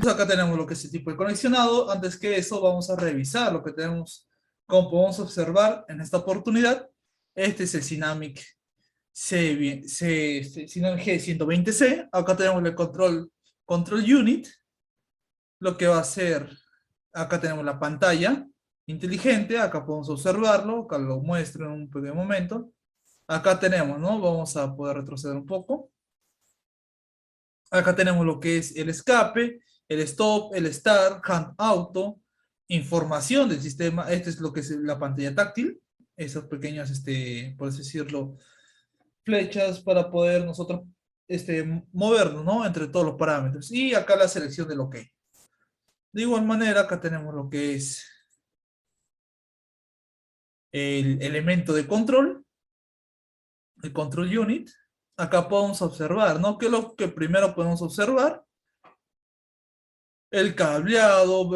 Acá tenemos lo que es el tipo de conexionado. Antes que eso, vamos a revisar lo que tenemos. Como podemos observar en esta oportunidad, este es el Dynamic Dynamic G120C. Acá tenemos el control unit. Lo que va a ser, acá tenemos la pantalla inteligente. Acá podemos observarlo. Acá lo muestro en un pequeño momento. Acá tenemos, ¿no? Vamos a poder retroceder un poco. Acá tenemos lo que es el escape, el stop, el start, hand auto, información del sistema. Este es lo que es la pantalla táctil. Esos pequeños, por así decirlo, flechas para poder nosotros movernos, ¿no? Entre todos los parámetros. Y acá la selección del OK. De igual manera, acá tenemos lo que es el elemento de control, el control unit. Acá podemos observar, ¿no? ¿Qué es lo que primero podemos observar? El cableado,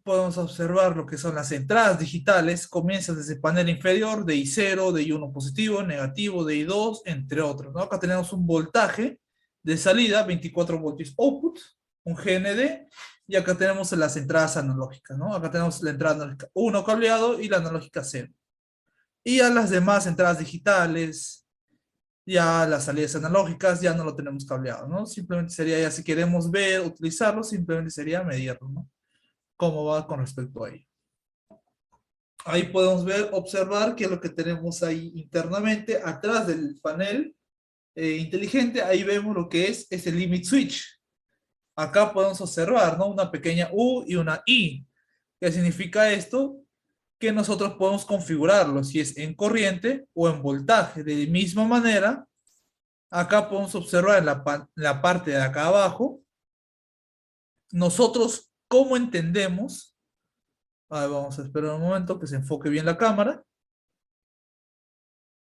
podemos observar lo que son las entradas digitales, comienza desde el panel inferior de I0, de I1 positivo, negativo, de I2, entre otros, ¿no? Acá tenemos un voltaje de salida, 24 voltios output, un GND, y acá tenemos las entradas analógicas, ¿no? Acá tenemos la entrada analógica 1 cableado y la analógica 0. Y a las demás entradas digitales, ya las salidas analógicas ya no lo tenemos cableado, ¿no? Simplemente sería ya si queremos ver, utilizarlo, simplemente sería medirlo, ¿no? Cómo va con respecto a ello. Ahí podemos ver, observar que lo que tenemos ahí internamente, atrás del panel inteligente, ahí vemos lo que es el limit switch. Acá podemos observar, ¿no? Una pequeña U y una I. ¿Qué significa esto? Que nosotros podemos configurarlo, si es en corriente o en voltaje. De la misma manera, acá podemos observar en la parte de acá abajo, nosotros cómo entendemos. Ahí vamos a esperar un momento que se enfoque bien la cámara.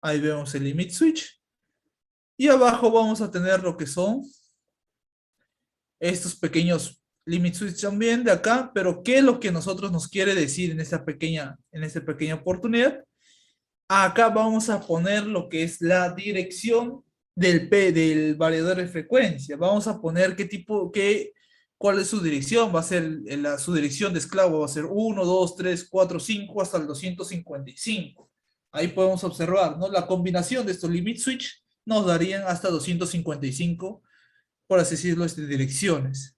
Ahí vemos el limit switch. Y abajo vamos a tener lo que son estos pequeños limit switch también de acá. Pero ¿qué es lo que nosotros nos quiere decir en esta pequeña oportunidad? Acá vamos a poner lo que es la dirección del variador de frecuencia. Vamos a poner cuál es su dirección. Va a ser su dirección de esclavo, va a ser 1, 2, 3, 4, 5 hasta el 255. Ahí podemos observar, ¿no? La combinación de estos limit switch nos darían hasta 255, por así decirlo, direcciones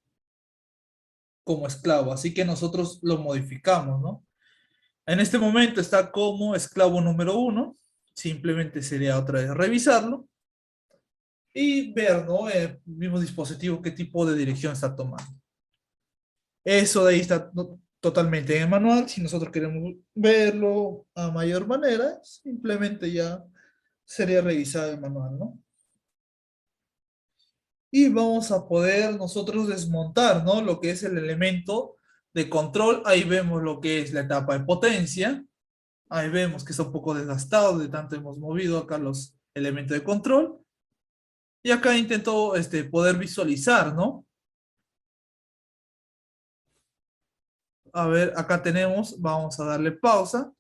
como esclavo. Así que nosotros lo modificamos, ¿no? En este momento está como esclavo número 1. Simplemente sería otra vez revisarlo y ver, ¿no? El mismo dispositivo qué tipo de dirección está tomando. Eso de ahí está totalmente en el manual. Si nosotros queremos verlo a mayor manera, simplemente ya sería revisar el manual, ¿no? Y vamos a poder nosotros desmontar, ¿no? Lo que es el elemento de control. Ahí vemos lo que es la etapa de potencia. Ahí vemos que está un poco desgastado de tanto hemos movido acá los elementos de control. Y acá intento poder visualizar, ¿no? A ver, acá tenemos, vamos a darle pausa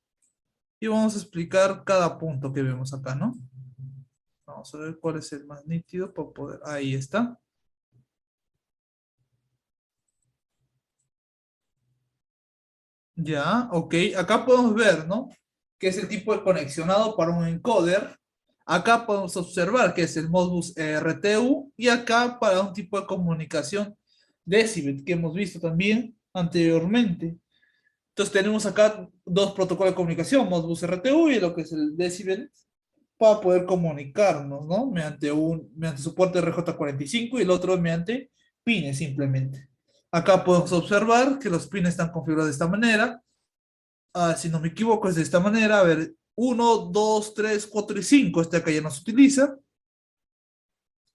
y vamos a explicar cada punto que vemos acá, ¿no? Vamos a ver cuál es el más nítido para poder, ahí está. Ya, ok. Acá podemos ver, ¿no? Que es el tipo de conexionado para un encoder. Acá podemos observar que es el Modbus RTU y acá para un tipo de comunicación Decibel que hemos visto también anteriormente. Entonces tenemos acá dos protocolos de comunicación, Modbus RTU y lo que es el Decibel, para poder comunicarnos, ¿no? Mediante su puerto RJ45 y cinco y el otro mediante pines simplemente. Acá podemos observar que los pines están configurados de esta manera. Si no me equivoco es de esta manera. A ver, 1, 2, 3, 4 y 5. Este acá ya no se utiliza.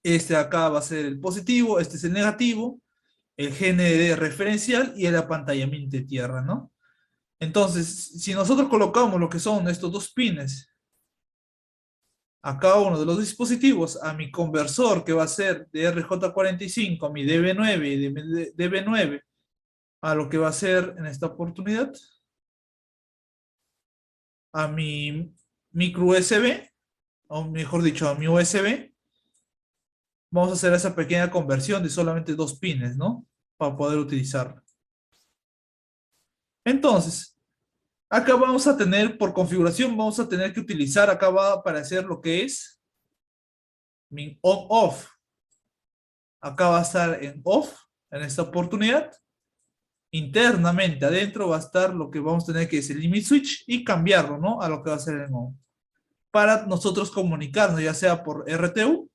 Este acá va a ser el positivo, este es el negativo, el GND referencial y el apantallamiento de tierra, ¿no? Entonces, si nosotros colocamos lo que son estos dos pines a cada uno de los dispositivos, a mi conversor que va a ser de RJ45, a mi DB9 y de DB9, a lo que va a ser en esta oportunidad, a mi micro USB, o mejor dicho, a mi USB, vamos a hacer esa pequeña conversión de solamente dos pines, ¿no? para poder utilizarlo. Entonces, acá vamos a tener, por configuración, vamos a tener que utilizar, acá va a aparecer lo que es min on off. Acá va a estar en off, en esta oportunidad. Internamente, adentro va a estar lo que vamos a tener que es el limit switch y cambiarlo, ¿no? A lo que va a ser en on. Para nosotros comunicarnos, ya sea por RTU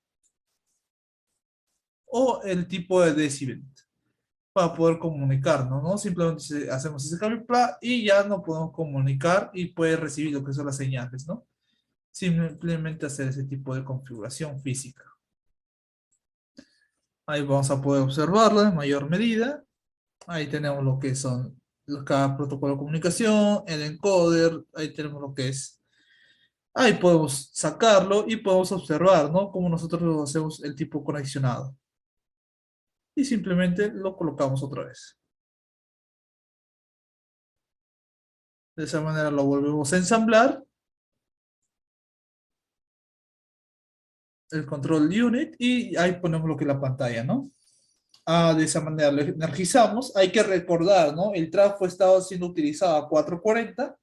o el tipo de decibel, para poder comunicarnos, ¿no? Simplemente hacemos ese cambio y ya no podemos comunicar y puede recibir lo que son las señales, ¿no? Simplemente hacer ese tipo de configuración física. Ahí vamos a poder observarlo en mayor medida. Ahí tenemos lo que son cada protocolo de comunicación, el encoder, ahí tenemos lo que es. Ahí podemos sacarlo y podemos observar, ¿no? Cómo nosotros hacemos el tipo conexionado. Y simplemente lo colocamos otra vez. De esa manera lo volvemos a ensamblar. El control unit y ahí ponemos lo que es la pantalla, ¿no? De esa manera lo energizamos. Hay que recordar, ¿no? El trafo estaba siendo utilizado a 440.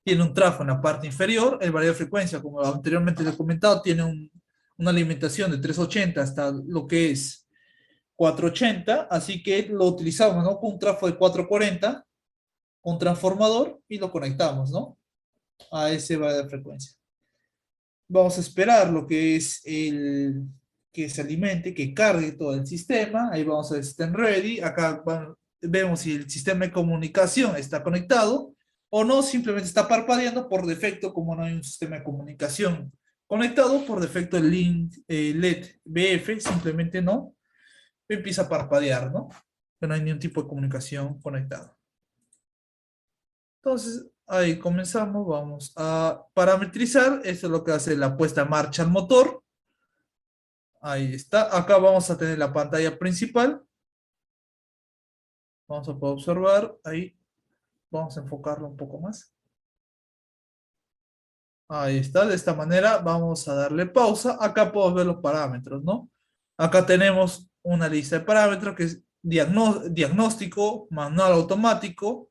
Tiene un trafo en la parte inferior. El variador de frecuencia, como anteriormente les he comentado, tiene una limitación de 380 hasta lo que es 480. Así que lo utilizamos, ¿no? Con un trafo de 440, con transformador y lo conectamos, ¿no? A ese variador de frecuencia. Vamos a esperar lo que es que se alimente, que cargue todo el sistema. Ahí vamos a System Ready. Acá vemos si el sistema de comunicación está conectado o no, simplemente está parpadeando por defecto, como no hay un sistema de comunicación conectado, por defecto el link LED BF simplemente no, empieza a parpadear, ¿no? Que no hay ningún tipo de comunicación conectado. Entonces, ahí comenzamos, vamos a parametrizar, esto es lo que hace la puesta en marcha al motor. Ahí está, acá vamos a tener la pantalla principal. Vamos a poder observar, ahí, vamos a enfocarlo un poco más. Ahí está, de esta manera vamos a darle pausa. Acá podemos ver los parámetros, ¿no? Acá tenemos una lista de parámetros que es diagnóstico, manual automático,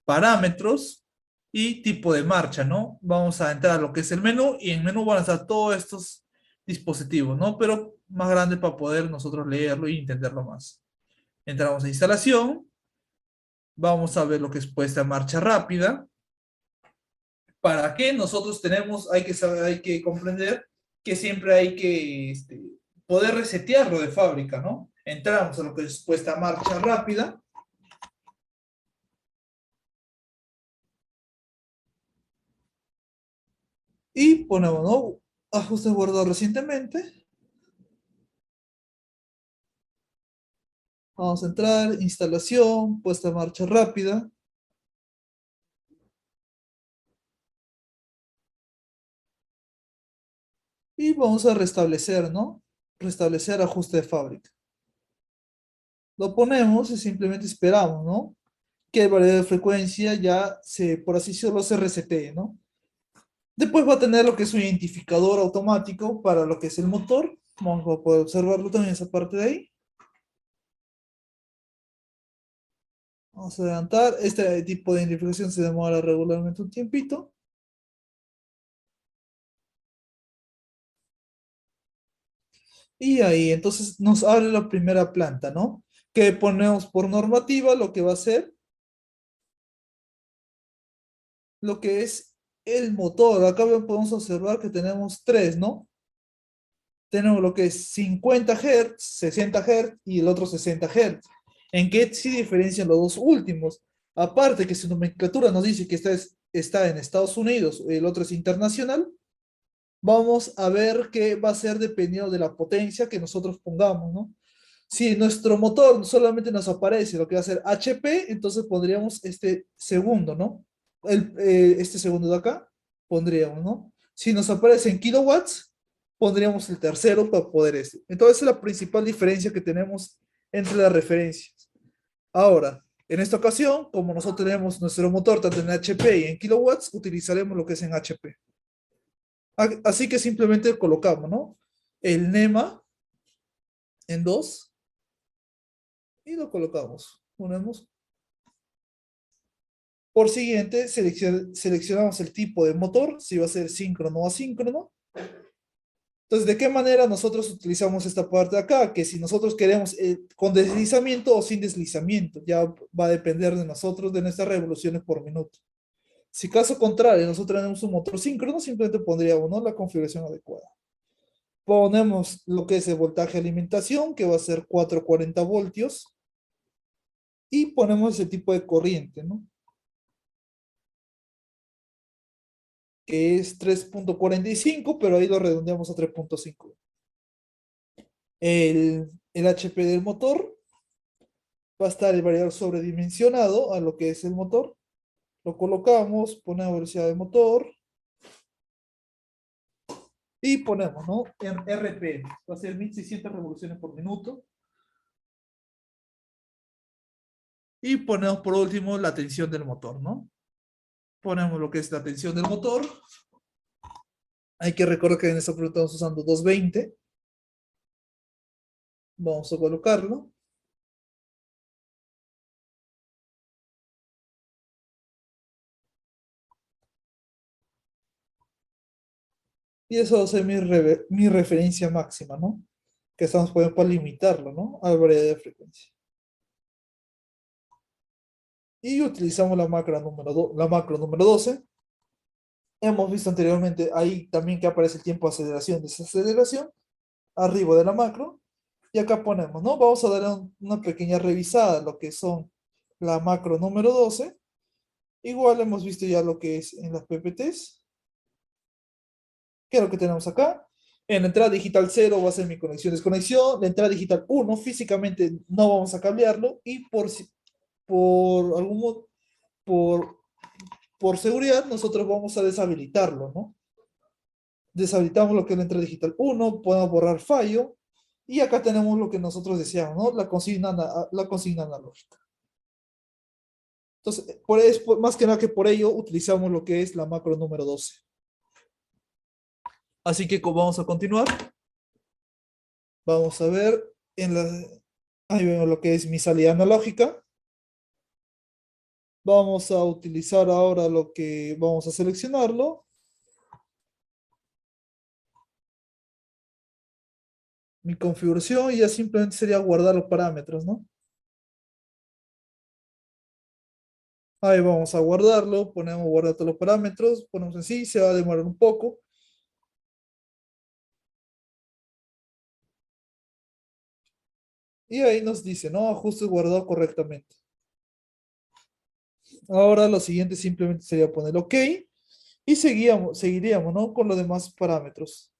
parámetros y tipo de marcha, ¿no? Vamos a entrar a lo que es el menú y en el menú van a estar todos estos dispositivos, ¿no? Pero más grande para poder nosotros leerlo y entenderlo más. Entramos a instalación, vamos a ver lo que es puesta en marcha rápida. ¿Para qué? Nosotros tenemos, hay que saber, hay que comprender que siempre hay que poder resetearlo de fábrica, ¿no? Entramos a lo que es puesta en marcha rápida. Y ponemos, ¿no? Ajustes guardados recientemente. Vamos a entrar, instalación, puesta en marcha rápida. Y vamos a restablecer, ¿no? Restablecer ajuste de fábrica. Lo ponemos y simplemente esperamos, ¿no? Que el variador de frecuencia ya por así decirlo, se resetee, ¿no? Después va a tener lo que es un identificador automático para lo que es el motor. Vamos a poder observarlo también esa parte de ahí. Vamos a adelantar. Este tipo de identificación se demora regularmente un tiempito. Y ahí, entonces nos abre la primera planta, ¿no? Que ponemos por normativa lo que va a ser lo que es el motor. Acá podemos observar que tenemos tres, ¿no? Tenemos lo que es 50 Hz, 60 Hz y el otro 60 Hz. ¿En qué sí diferencian los dos últimos? Aparte que su nomenclatura nos dice que está en Estados Unidos, el otro es internacional, vamos a ver que va a ser dependiendo de la potencia que nosotros pongamos, ¿no? Si nuestro motor solamente nos aparece lo que va a ser HP, entonces pondríamos este segundo, ¿no? Este segundo de acá, pondríamos, ¿no? Si nos aparece en kilowatts, pondríamos el tercero para poder este. Entonces, esa es la principal diferencia que tenemos entre las referencias. Ahora, en esta ocasión, como nosotros tenemos nuestro motor tanto en HP y en kilowatts, utilizaremos lo que es en HP. Así que simplemente colocamos, ¿no? El NEMA en 2 y lo colocamos. Ponemos. Por siguiente, seleccionamos el tipo de motor, si va a ser síncrono o asíncrono. Entonces, ¿de qué manera nosotros utilizamos esta parte de acá? Que si nosotros queremos con deslizamiento o sin deslizamiento, ya va a depender de nosotros, de nuestras revoluciones por minuto. Si caso contrario, nosotros tenemos un motor síncrono, simplemente pondríamos, ¿no?, la configuración adecuada. Ponemos lo que es el voltaje de alimentación, que va a ser 440 voltios, y ponemos ese tipo de corriente, ¿no?, que es 3.45, pero ahí lo redondeamos a 3.5. El HP del motor va a estar el variador sobredimensionado a lo que es el motor. Lo colocamos, ponemos velocidad de motor y ponemos, ¿no?, en RPM. Va a ser 1600 revoluciones por minuto. Y ponemos por último la tensión del motor, ¿no? Ponemos lo que es la tensión del motor. Hay que recordar que en esta prueba estamos usando 220. Vamos a colocarlo. Y eso va a ser mi referencia máxima, ¿no? Que estamos poniendo para limitarlo, ¿no?, a la variedad de frecuencia. Y utilizamos la macro número 12. Hemos visto anteriormente ahí también que aparece el tiempo de aceleración, desaceleración, arriba de la macro. Y acá ponemos, ¿no? Vamos a dar una pequeña revisada a lo que son la macro número 12. Igual hemos visto ya lo que es en las PPTs. ¿Qué es lo que tenemos acá? En la entrada digital 0 va a ser mi conexión desconexión. La entrada digital 1 físicamente no vamos a cablearlo. Y por algún modo, por, por seguridad, nosotros vamos a deshabilitarlo, ¿no? Deshabilitamos lo que es la entrada digital 1, podemos borrar fallo. Y acá tenemos lo que nosotros deseamos, ¿no? La consigna analógica. Entonces, más que nada que por ello utilizamos lo que es la macro número 12. Así que vamos a continuar. Vamos a ver ahí vemos lo que es mi salida analógica. Vamos a utilizar ahora lo que vamos a seleccionarlo. Mi configuración y ya simplemente sería guardar los parámetros, ¿no? Ahí vamos a guardarlo, ponemos guardar todos los parámetros, ponemos así, se va a demorar un poco. Y ahí nos dice, ¿no?, ajuste guardado correctamente. Ahora lo siguiente simplemente sería poner OK y seguiríamos, ¿no?, con los demás parámetros.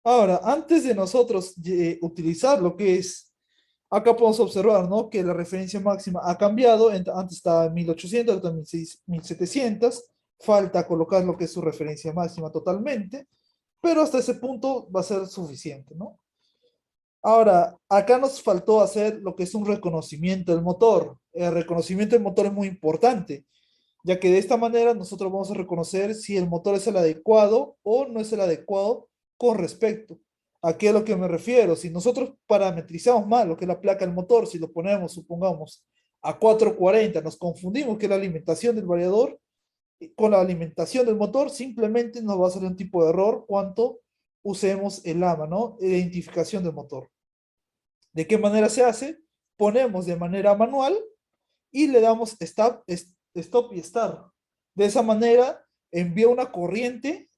Ahora, antes de nosotros utilizar lo que es, acá podemos observar, ¿no?, que la referencia máxima ha cambiado. Antes estaba en 1800, ahora está en 1700. Falta colocar lo que es su referencia máxima totalmente, pero hasta ese punto va a ser suficiente, ¿no? Ahora, acá nos faltó hacer lo que es un reconocimiento del motor. El reconocimiento del motor es muy importante, ya que de esta manera nosotros vamos a reconocer si el motor es el adecuado o no es el adecuado con respecto. ¿A qué es lo que me refiero? Si nosotros parametrizamos mal lo que es la placa del motor, si lo ponemos, supongamos, a 440, nos confundimos que es la alimentación del variador con la alimentación del motor, simplemente nos va a salir un tipo de error cuando usemos el AMA, ¿no?, identificación del motor. ¿De qué manera se hace? Ponemos de manera manual y le damos stop y start. De esa manera envía una corriente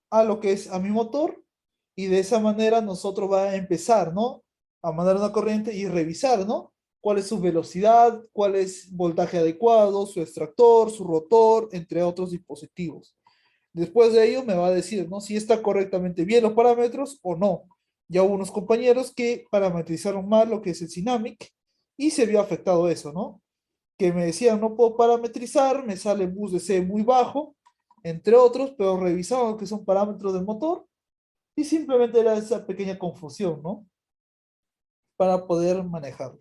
a lo que es a mi motor y de esa manera nosotros va a empezar, ¿no?, a mandar una corriente y revisar, ¿no?, cuál es su velocidad, cuál es voltaje adecuado, su extractor, su rotor, entre otros dispositivos. Después de ello me va a decir, ¿no?, si está correctamente bien los parámetros o no. Ya hubo unos compañeros que parametrizaron mal lo que es el Sinamic y se vio afectado eso, ¿no? Que me decían, no puedo parametrizar, me sale bus de C muy bajo, entre otros, pero revisaban que son parámetros del motor y simplemente era esa pequeña confusión, ¿no?, para poder manejarlo.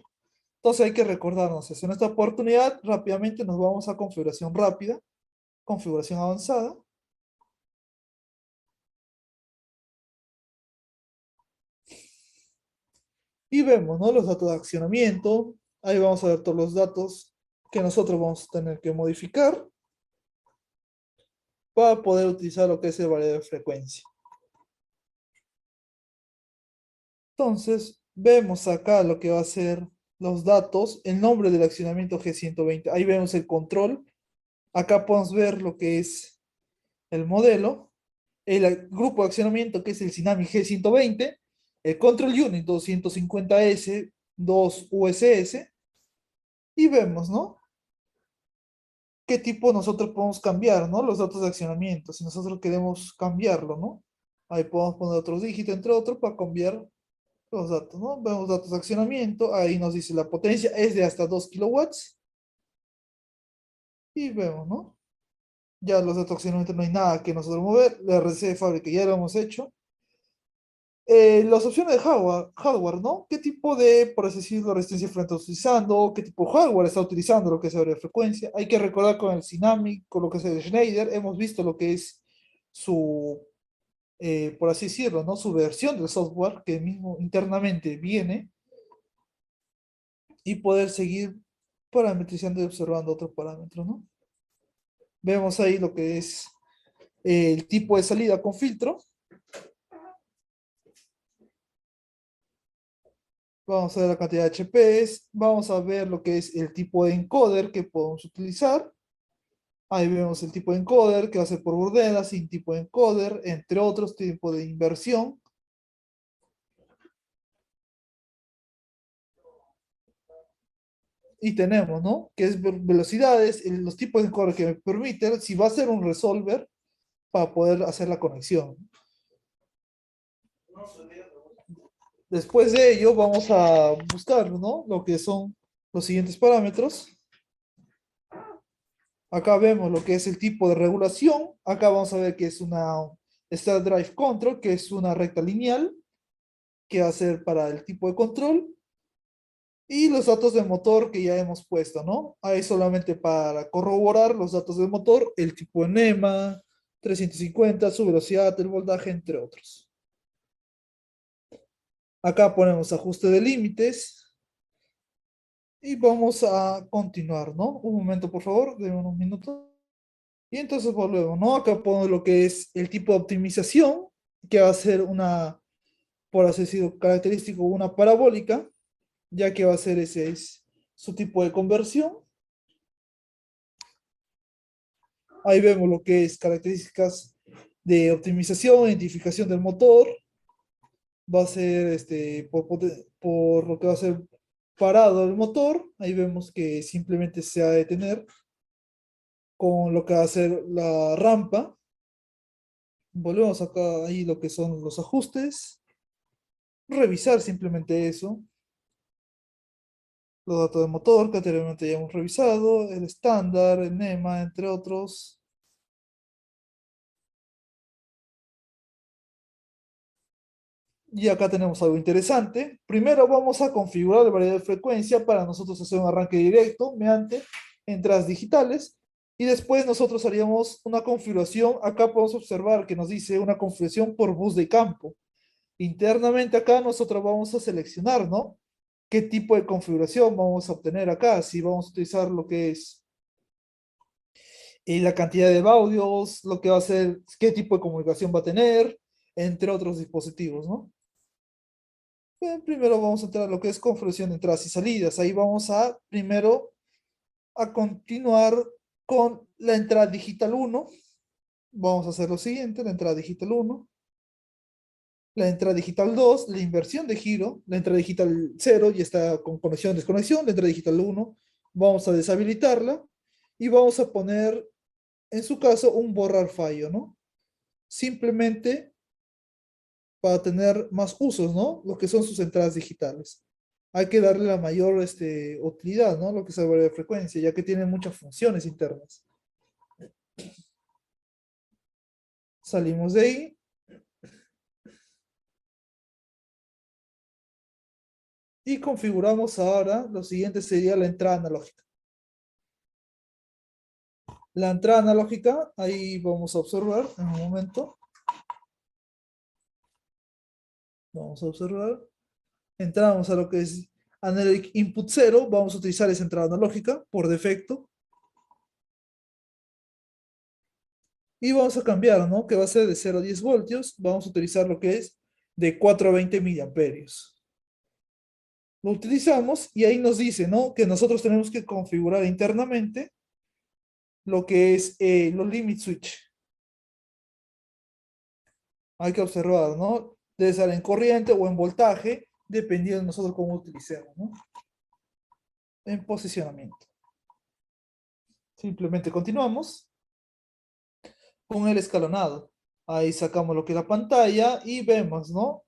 Entonces hay que recordarnos eso. En esta oportunidad, rápidamente nos vamos a configuración rápida, configuración avanzada. Y vemos, ¿no? Los datos de accionamiento. Ahí vamos a ver todos los datos que nosotros vamos a tener que modificar para poder utilizar lo que es el variador de frecuencia. Entonces, vemos acá lo que va a ser los datos, el nombre del accionamiento G120. Ahí vemos el control. Acá podemos ver lo que es el modelo, el grupo de accionamiento que es el Sinami G120, el Control Unit 250S, 2USS, y vemos, ¿no? Qué tipo nosotros podemos cambiar, ¿no? Los datos de accionamiento, si nosotros queremos cambiarlo, ¿no? Ahí podemos poner otros dígitos, entre otros, para cambiar los datos, ¿no? Vemos datos de accionamiento, ahí nos dice la potencia es de hasta 2 kilowatts, y vemos, ¿no? Ya los datos de accionamiento no hay nada que nosotros mover, la RC de fábrica ya lo hemos hecho. Las opciones de hardware, ¿no? ¿Qué tipo de, por así decirlo, resistencia está utilizando? ¿Qué tipo de hardware está utilizando lo que es la frecuencia? Hay que recordar con el Synamic, con lo que es el Schneider, hemos visto lo que es su, por así decirlo, ¿no? Su versión del software que mismo internamente viene y poder seguir parametrizando y observando otros parámetros, ¿no? Vemos ahí lo que es el tipo de salida con filtro. Vamos a ver la cantidad de HPs, vamos a ver lo que es el tipo de encoder que podemos utilizar. Ahí vemos el tipo de encoder que va a ser por burdela, sin tipo de encoder, entre otros tipos de inversión. Y tenemos, ¿no? Que es velocidades, los tipos de encoder que me permiten, si va a ser un resolver, para poder hacer la conexión. Después de ello, vamos a buscar, ¿no? Lo que son los siguientes parámetros. Acá vemos lo que es el tipo de regulación. Acá vamos a ver que es una Start Drive Control, que es una recta lineal, que va a ser para el tipo de control. Y los datos de motor que ya hemos puesto, ¿no? Ahí solamente para corroborar los datos del motor, el tipo de NEMA, 350, su velocidad, el voltaje, entre otros. Acá ponemos ajuste de límites. Y vamos a continuar, ¿no? Un momento, por favor, de unos minutos. Y entonces volvemos, ¿no? Acá pongo lo que es el tipo de optimización, que va a ser una, por así decirlo, característico, una parabólica, ya que va a ser ese es su tipo de conversión. Ahí vemos lo que es características de optimización, identificación del motor. Va a ser por lo que va a ser parado el motor. Ahí vemos que simplemente se va a detener con lo que va a ser la rampa. Volvemos acá ahí lo que son los ajustes. Revisar simplemente eso. Los datos de motor que anteriormente ya hemos revisado. El estándar, el NEMA, entre otros. Y acá tenemos algo interesante. Primero vamos a configurar la variedad de frecuencia para nosotros hacer un arranque directo mediante entradas digitales. Y después nosotros haríamos una configuración. Acá podemos observar que nos dice una configuración por bus de campo. Internamente acá nosotros vamos a seleccionar, ¿no? ¿Qué tipo de configuración vamos a obtener acá? Si vamos a utilizar lo que es la cantidad de audios, lo que va a ser, qué tipo de comunicación va a tener, entre otros dispositivos, ¿no? Primero vamos a entrar a lo que es configuración de entradas y salidas. Ahí vamos a, primero, a continuar con la entrada digital 1. Vamos a hacer lo siguiente, la entrada digital 1. La entrada digital 2, la inversión de giro, la entrada digital 0 ya está con conexión, desconexión, la entrada digital 1, vamos a deshabilitarla y vamos a poner, en su caso, un borrar fallo, ¿no? Simplemente para tener más usos, ¿no? Lo que son sus entradas digitales. Hay que darle la mayor utilidad, ¿no? Lo que es la variable de frecuencia, ya que tiene muchas funciones internas. Salimos de ahí. Y configuramos ahora, lo siguiente sería la entrada analógica. La entrada analógica, ahí vamos a observar en un momento. Vamos a observar. Entramos a lo que es Analytic Input 0, vamos a utilizar esa entrada analógica por defecto. Y vamos a cambiar, ¿no? Que va a ser de 0 a 10 voltios, vamos a utilizar lo que es de 4 a 20 miliamperios. Lo utilizamos y ahí nos dice, ¿no? Que nosotros tenemos que configurar internamente lo que es los limit switch. Hay que observar, ¿no? Debe ser en corriente o en voltaje, dependiendo de nosotros cómo utilicemos, ¿no? En posicionamiento. Simplemente continuamos con el escalonado. Ahí sacamos lo que es la pantalla y vemos, ¿no?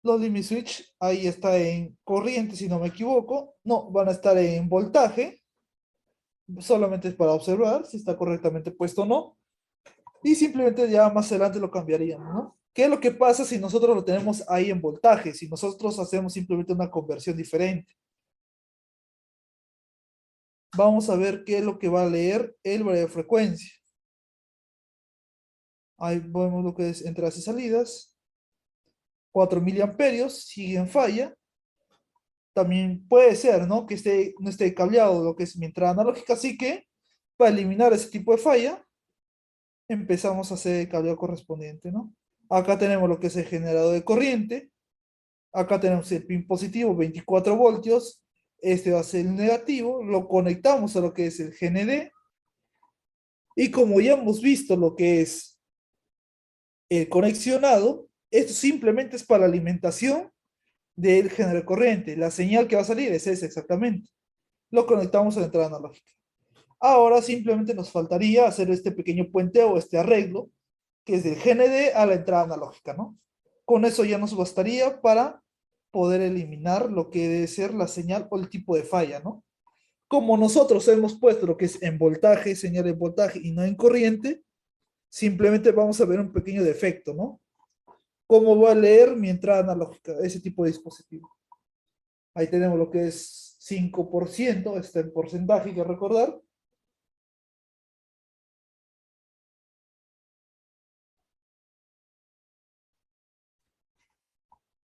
Los limit switch, ahí está en corriente, si no me equivoco. No, van a estar en voltaje. Solamente es para observar si está correctamente puesto o no. Y simplemente ya más adelante lo cambiaríamos, ¿no? ¿Qué es lo que pasa si nosotros lo tenemos ahí en voltaje? Si nosotros hacemos simplemente una conversión diferente. Vamos a ver qué es lo que va a leer el variador de frecuencia. Ahí vemos lo que es entradas y salidas. 4 miliamperios, sigue en falla. También puede ser, ¿no? Que no esté cableado lo que es mi entrada analógica, así que para eliminar ese tipo de falla, empezamos a hacer el cableado correspondiente, ¿no? Acá tenemos lo que es el generador de corriente. Acá tenemos el pin positivo, 24 voltios. Este va a ser el negativo. Lo conectamos a lo que es el GND. Y como ya hemos visto lo que es el conexionado, esto simplemente es para la alimentación del generador de corriente. La señal que va a salir es esa exactamente. Lo conectamos a la entrada analógica. Ahora simplemente nos faltaría hacer este pequeño puenteo, este arreglo, que es del GND a la entrada analógica, ¿no? Con eso ya nos bastaría para poder eliminar lo que debe ser la señal o el tipo de falla, ¿no? Como nosotros hemos puesto lo que es en voltaje, señal en voltaje y no en corriente, simplemente vamos a ver un pequeño defecto, ¿no? ¿Cómo va a leer mi entrada analógica, ese tipo de dispositivo? Ahí tenemos lo que es 5%, está en porcentaje, hay que recordar.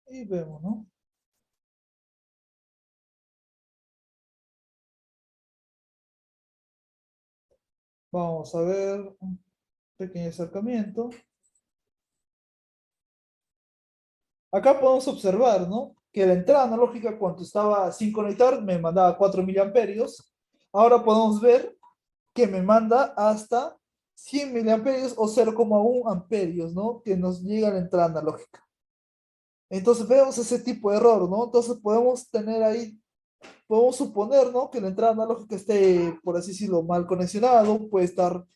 Y vemos, ¿no? Vamos a ver un pequeño acercamiento. Acá podemos observar, ¿no? Que la entrada analógica cuando estaba sin conectar me mandaba 4 miliamperios. Ahora podemos ver que me manda hasta 100 miliamperios o 0,1 amperios, ¿no? Que nos llega a la entrada analógica. Entonces vemos ese tipo de error, ¿no? Entonces podemos tener ahí, podemos suponer, ¿no? Que la entrada analógica esté, por así decirlo, mal conexionado, puede estar,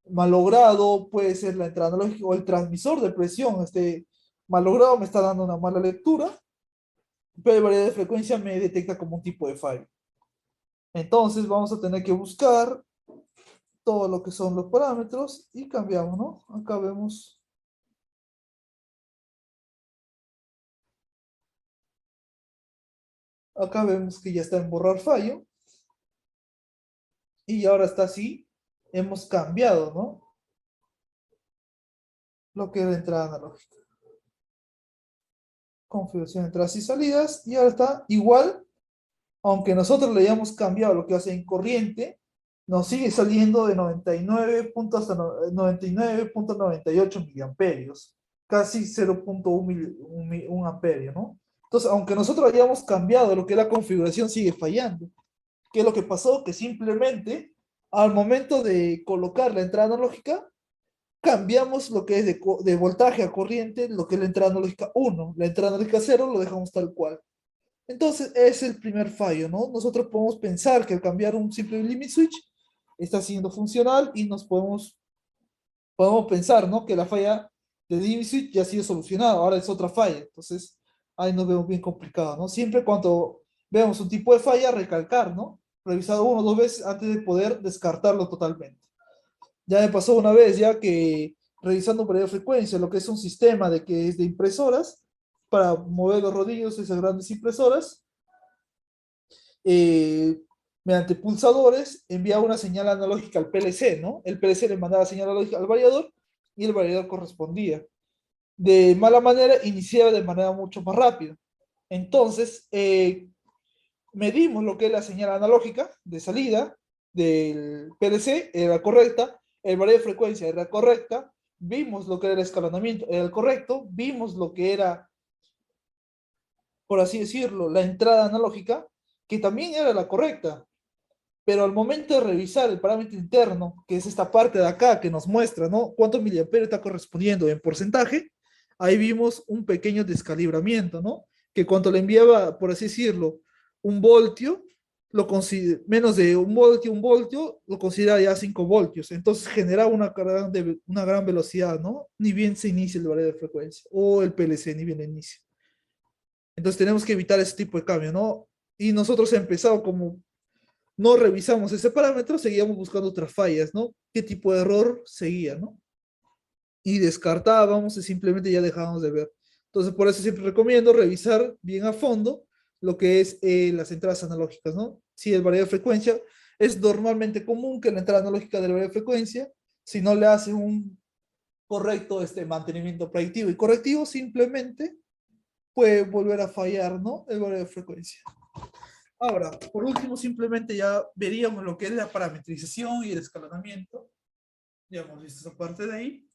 malogrado, puede ser la entrada analógica o el transmisor de presión, malogrado me está dando una mala lectura, pero el variedad de frecuencia me detecta como un tipo de fallo. Entonces vamos a tener que buscar todo lo que son los parámetros y cambiamos, ¿no? Acá vemos que ya está en borrar fallo y ahora está así. Hemos cambiado, ¿no? Lo que es la entrada analógica. Configuración de entradas y salidas y ahora está igual, aunque nosotros le hayamos cambiado lo que hace en corriente, nos sigue saliendo de 99 hasta 99,98 miliamperios, casi 0,1 amperio, ¿no? Entonces, aunque nosotros hayamos cambiado lo que es la configuración, sigue fallando. ¿Qué es lo que pasó? Que simplemente al momento de colocar la entrada analógica, cambiamos lo que es de voltaje a corriente, lo que es la entrada analógica 1, la entrada analógica 0 lo dejamos tal cual. Entonces, es el primer fallo, ¿no? Nosotros podemos pensar que al cambiar un simple limit switch está siendo funcional y podemos pensar, ¿no? Que la falla de limit switch ya ha sido solucionada, ahora es otra falla. Entonces, ahí nos vemos bien complicado, ¿no? Siempre cuando veamos un tipo de falla, recalcar, ¿no? Revisado una o dos veces antes de poder descartarlo totalmente. Ya me pasó una vez ya que revisando un periodo de frecuencia, lo que es un sistema de que es de impresoras, para mover los rodillos de esas grandes impresoras, eh, mediante pulsadores, enviaba una señal analógica al PLC, ¿no? El PLC le mandaba señal analógica al variador y el variador correspondía. de mala manera, iniciaba de manera mucho más rápida. Entonces, medimos lo que es la señal analógica de salida del PLC, era correcta, el valor de frecuencia era correcta, vimos lo que era el escalonamiento, era el correcto, vimos lo que era, por así decirlo, la entrada analógica, que también era la correcta. Pero al momento de revisar el parámetro interno, que es esta parte de acá que nos muestra, ¿no? Cuánto miliamperios está correspondiendo en porcentaje, ahí vimos un pequeño descalibramiento, ¿no? Que cuando le enviaba, por así decirlo, un voltio, menos de un voltio, lo considera ya 5 voltios. Entonces generaba una gran velocidad, ¿no? Ni bien se inicia el valor de frecuencia, o el PLC ni bien inicia. Entonces tenemos que evitar ese tipo de cambio, ¿no? Y nosotros hemos empezado como no revisamos ese parámetro, seguíamos buscando otras fallas, ¿no? ¿Qué tipo de error seguía, ¿no? Y descartábamos y simplemente ya dejábamos de ver. Entonces, por eso siempre recomiendo revisar bien a fondo lo que es las entradas analógicas, ¿no? Si el variable de frecuencia es normalmente común que la entrada analógica de la variable de frecuencia, si no le hace un correcto mantenimiento predictivo y correctivo, simplemente puede volver a fallar, ¿no? El variable de frecuencia. Ahora, por último, simplemente ya veríamos lo que es la parametrización y el escalonamiento. Ya hemos visto esa parte de ahí.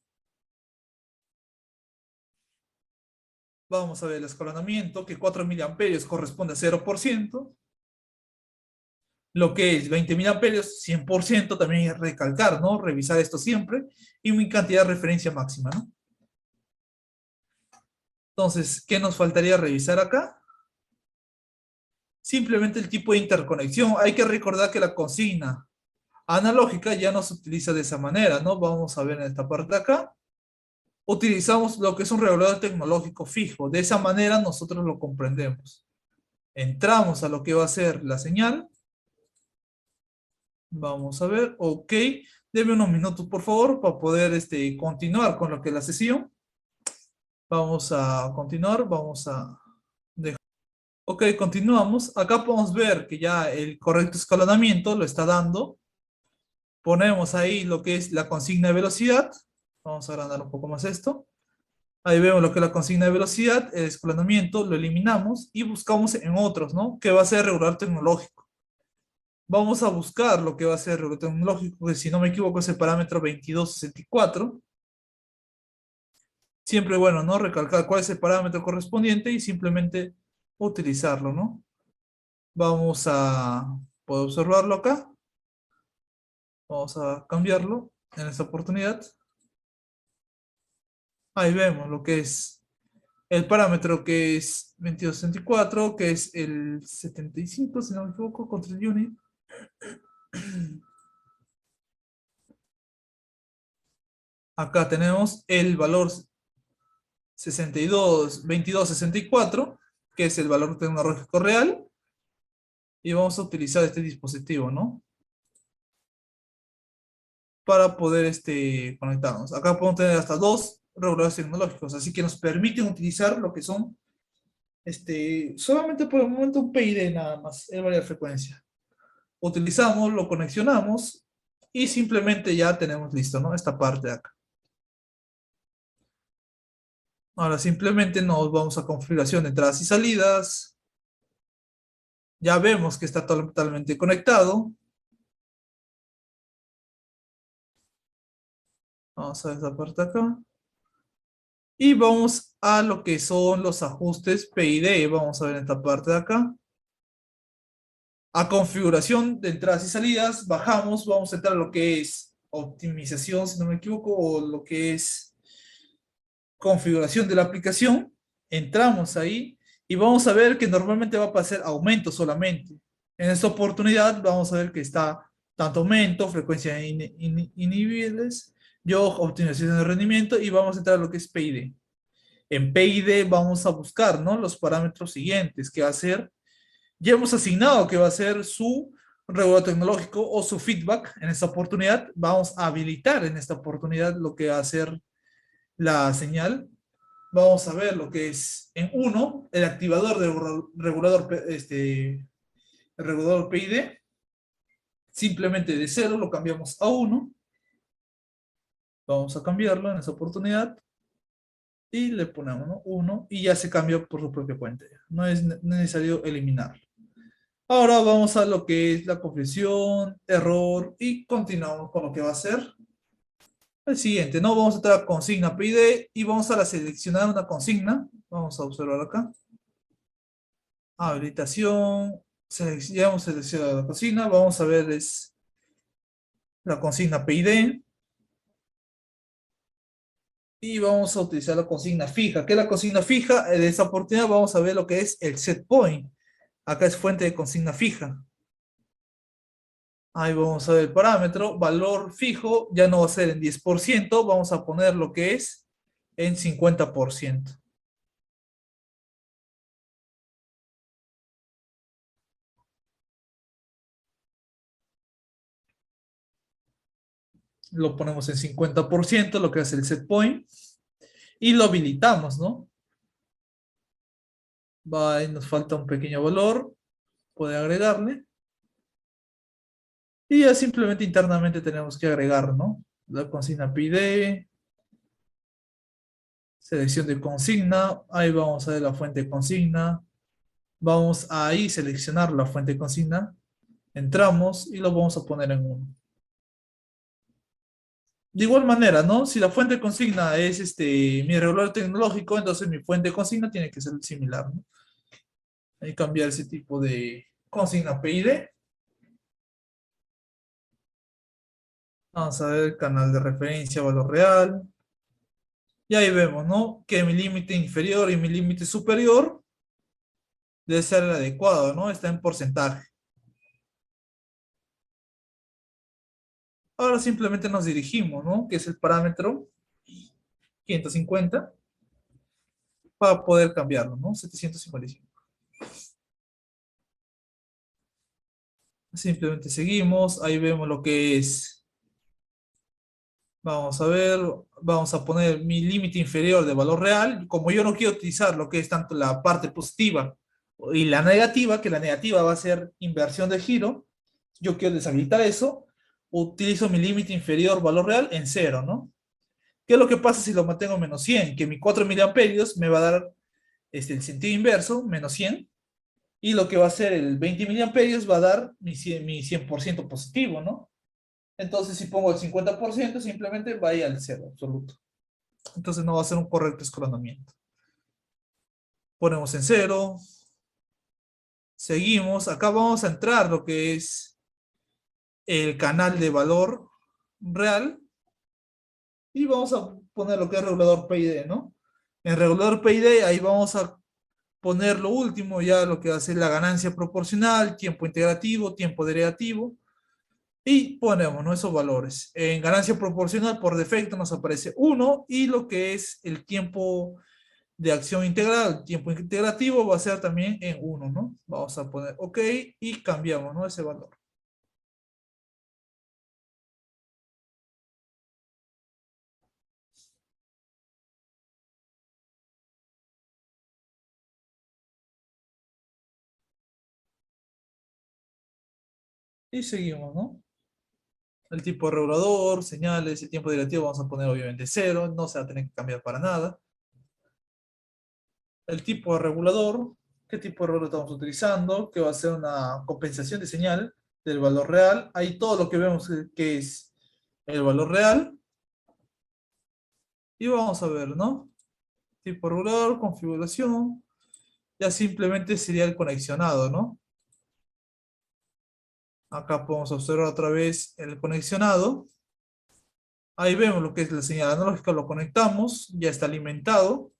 Vamos a ver el escalonamiento, que 4 miliamperios corresponde a 0%. Lo que es 20 miliamperios, 100%, también es recalcar, ¿no? Revisar esto siempre. Y mi cantidad de referencia máxima, ¿no? Entonces, ¿qué nos faltaría revisar acá? Simplemente el tipo de interconexión. Hay que recordar que la consigna analógica ya no se utiliza de esa manera, ¿no? Vamos a ver en esta parte de acá. Utilizamos lo que es un regulador tecnológico fijo. De esa manera nosotros lo comprendemos. Entramos a lo que va a ser la señal. Vamos a ver, ok. Deme unos minutos, por favor, para poder continuar con lo que es la sesión. Vamos a continuar, vamos a dejar. Ok, continuamos. Acá podemos ver que ya el correcto escalonamiento lo está dando. Ponemos ahí lo que es la consigna de velocidad. Vamos a agrandar un poco más esto. Ahí vemos lo que es la consigna de velocidad, el escalonamiento, lo eliminamos y buscamos en otros, ¿no? Que va a ser regular tecnológico. Vamos a buscar lo que va a ser regular tecnológico, que si no me equivoco es el parámetro 2264. Siempre, bueno, ¿no? Recalcar cuál es el parámetro correspondiente y simplemente utilizarlo, ¿no? Vamos a poder observarlo acá. Vamos a cambiarlo en esta oportunidad. Ahí vemos lo que es el parámetro que es 2264, que es el 75, si no me equivoco, control unit. Acá tenemos el valor 2264, que es el valor tecnológico real. Y vamos a utilizar este dispositivo, ¿no? Para poder conectarnos. Acá podemos tener hasta 2 reguladores tecnológicos, así que nos permiten utilizar lo que son solamente por el momento un PID nada más, el variable frecuencia. Utilizamos, lo conexionamos y simplemente ya tenemos listo, ¿no? Esta parte de acá. Ahora simplemente nos vamos a configuración de entradas y salidas. Ya vemos que está totalmente conectado. Vamos a ver esta parte de acá. Y vamos a lo que son los ajustes PID. Vamos a ver esta parte de acá. A configuración de entradas y salidas, bajamos, vamos a entrar a lo que es optimización, si no me equivoco, o lo que es configuración de la aplicación. Entramos ahí y vamos a ver que normalmente va a pasar aumento solamente. En esta oportunidad vamos a ver que está tanto aumento, frecuencia inhibibles, yo optimización de rendimiento y vamos a entrar a lo que es PID. En PID vamos a buscar, ¿no? Los parámetros siguientes, que va a ser, ya hemos asignado que va a ser su regulador tecnológico o su feedback. En esta oportunidad vamos a habilitar en esta oportunidad lo que va a ser la señal. Vamos a ver lo que es en 1, el activador del regulador, el regulador PID. Simplemente de 0 lo cambiamos a 1. Vamos a cambiarlo en esta oportunidad. Y le ponemos, ¿no? 1 y ya se cambió por su propia cuenta. No es necesario eliminar. Ahora vamos a lo que es la confesión, error y continuamos con lo que va a ser el siguiente, ¿no? Vamos a entrar a consigna PID y vamos a seleccionar una consigna. Vamos a observar acá. Habilitación. Ya hemos seleccionado la consigna. Vamos a ver es la consigna PID. Y vamos a utilizar la consigna fija. ¿Qué es la consigna fija? De esta oportunidad vamos a ver lo que es el set point. Acá es fuente de consigna fija. Ahí vamos a ver el parámetro. Valor fijo ya no va a ser en 10%. Vamos a poner lo que es en 50%. Lo ponemos en 50%, lo que es el set point. Y lo habilitamos, ¿no? Va, nos falta un pequeño valor. Puede agregarle. Y ya simplemente internamente tenemos que agregar, ¿no? La consigna pide, selección de consigna, ahí vamos a ver la fuente de consigna, vamos a ahí seleccionar la fuente de consigna, entramos y lo vamos a poner en 1. De igual manera, ¿no? Si la fuente de consigna es mi regulador tecnológico, entonces mi fuente de consigna tiene que ser similar, ¿no? Ahí cambiar ese tipo de consigna PID. Vamos a ver canal de referencia, valor real. Y ahí vemos, ¿no? Que mi límite inferior y mi límite superior debe ser el adecuado, ¿no? Está en porcentaje. Ahora simplemente nos dirigimos, ¿no? Que es el parámetro 550 para poder cambiarlo, ¿no? 755. Simplemente seguimos, ahí vemos lo que es. Vamos a ver, vamos a poner mi límite inferior de valor real. Como yo no quiero utilizar lo que es tanto la parte positiva y la negativa, que la negativa va a ser inversión de giro, yo quiero deshabilitar eso, utilizo mi límite inferior valor real en 0, ¿no? ¿Qué es lo que pasa si lo mantengo en menos 100? Que mi 4 miliamperios me va a dar el sentido inverso, menos 100, y lo que va a ser el 20 miliamperios va a dar mi 100% positivo, ¿no? Entonces, si pongo el 50%, simplemente va a ir al cero absoluto. Entonces, no va a ser un correcto escalonamiento. Ponemos en 0, seguimos. Acá vamos a entrar lo que es el canal de valor real y vamos a poner lo que es regulador PID, ¿no? En regulador PID, ahí vamos a poner lo último, ya lo que va a ser la ganancia proporcional, tiempo integrativo, tiempo derivativo, y ponemos, ¿no? Esos valores. En ganancia proporcional, por defecto, nos aparece 1, y lo que es el tiempo de acción integral, el tiempo integrativo, va a ser también en 1, ¿no? Vamos a poner OK y cambiamos, ¿no? Ese valor. Y seguimos, ¿no? El tipo de regulador, señales, el tiempo derivativo vamos a poner obviamente 0, no se va a tener que cambiar para nada. El tipo de regulador, qué tipo de regulador estamos utilizando, que va a ser una compensación de señal del valor real. Ahí todo lo que vemos que es el valor real. Y vamos a ver, ¿no? Tipo de regulador, configuración. Ya simplemente sería el conexionado, ¿no? Acá podemos observar otra vez el conexionado. Ahí vemos lo que es la señal analógica, lo conectamos, ya está alimentado.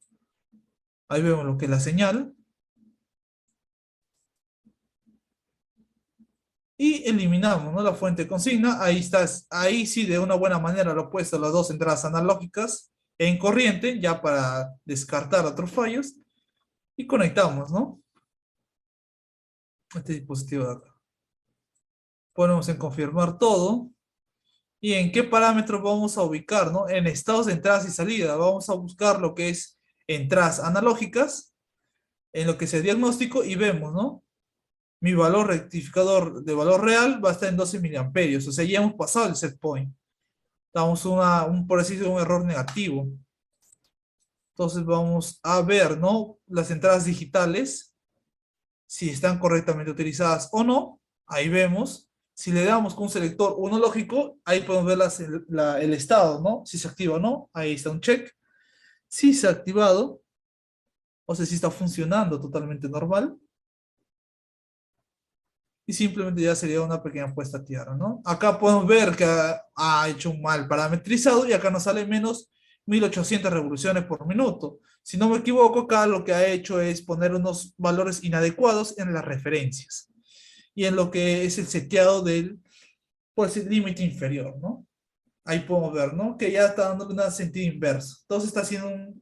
Ahí vemos lo que es la señal. Y eliminamos, ¿no? La fuente de consigna. Ahí está, ahí sí de una buena manera lo he puesto las dos entradas analógicas en corriente, ya para descartar otros fallos. Y conectamos, ¿no? Este dispositivo de acá. Ponemos en confirmar todo. ¿Y en qué parámetros vamos a ubicar, no? En estados de entradas y salida. Vamos a buscar lo que es entradas analógicas, en lo que es el diagnóstico, y vemos, ¿no? Mi valor rectificador de valor real va a estar en 12 miliamperios. O sea, ya hemos pasado el set point. Damos por decir, un error negativo. Entonces vamos a ver, ¿no? Las entradas digitales, si están correctamente utilizadas o no. Ahí vemos. Si le damos con un selector uno lógico, ahí podemos ver el estado, ¿no? Si se activa o no. Ahí está un check. Si se ha activado, o sea, si está funcionando totalmente normal. Y simplemente ya sería una pequeña puesta a tierra, ¿no? Acá podemos ver que ha hecho un mal parametrizado y acá nos sale menos 1800 revoluciones por minuto. Si no me equivoco, acá lo que ha hecho es poner unos valores inadecuados en las referencias y en lo que es el seteado del, pues, el límite inferior, ¿no? Ahí podemos ver, ¿no? Que ya está dando un sentido inverso. Entonces está haciendo